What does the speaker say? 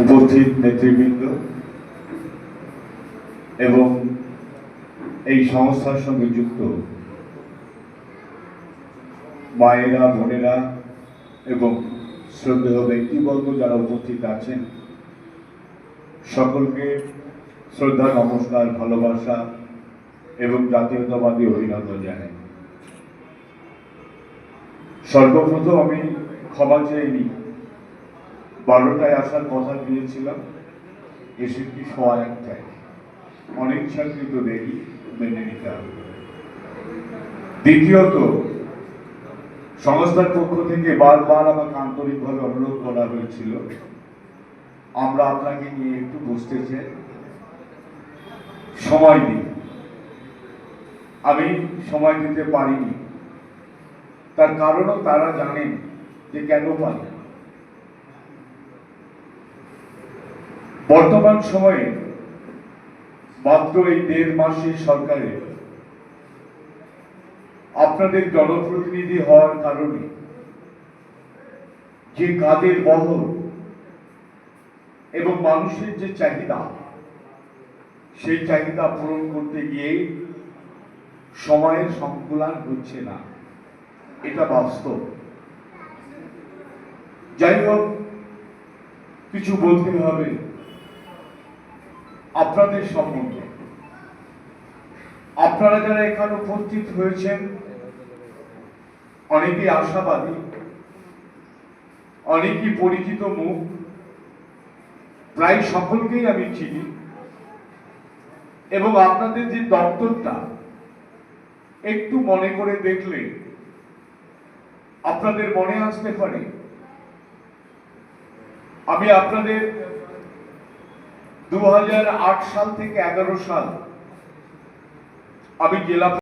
উপস্থিত নেতৃবৃন্দ এবং এই সংস্থার সঙ্গে যুক্ত মায়েরা, বোনেরা এবং শ্রদ্ধেয় ব্যক্তিবর্গ যারা উপস্থিত আছেন, সকলকে শ্রদ্ধা, নমস্কার, ভালোবাসা এবং জাতীয়তাবাদী অভিনন্দন জানাই। সর্বপ্রথম আমি ক্ষমা চেয়ে নিই, 12টায় আসার কথা দিয়েছিলাম, এসেছি 1:15। অনিচ্ছাকৃত দেরি, মেনে নিতে হবে। দ্বিতীয়ত, সংস্থার পক্ষ থেকে বারবার আমাকে আন্তরিকভাবে অনুরোধ করা হয়েছিল, আমরা আপনাকে নিয়ে একটু বসতে চাই, সময় দিই। আমি সময় দিতে পারিনি, তার কারণও তারা জানেন যে কেন পারি। বর্তমান সময়ে মাত্র এই 1.5 মাসে সরকারে আপনাদের জনপ্রতিনিধি হওয়ার কারণে যে কাজের বহর এবং মানুষের যে চাহিদা, সেই চাহিদা পূরণ করতে গিয়ে সময়ের সংকুলান হচ্ছে না, এটা বাস্তব। যাই হোক, কিছু বলতে হবে আপনাদের সম্বন্ধে। আপনারা যারা এখানে উপস্থিত হয়েছেন, অনেকেই আশাবাদী, অনেকেই পরিচিত মুখ, প্রায় সকলকেই আমি চিনি এবং আপনাদের যে দপ্তরটা একটু মনে করে দেখলে আপনাদের মনে আসতে পারে আমি আপনাদের 2008 সাল থেকে 11 সাল আমি জেলা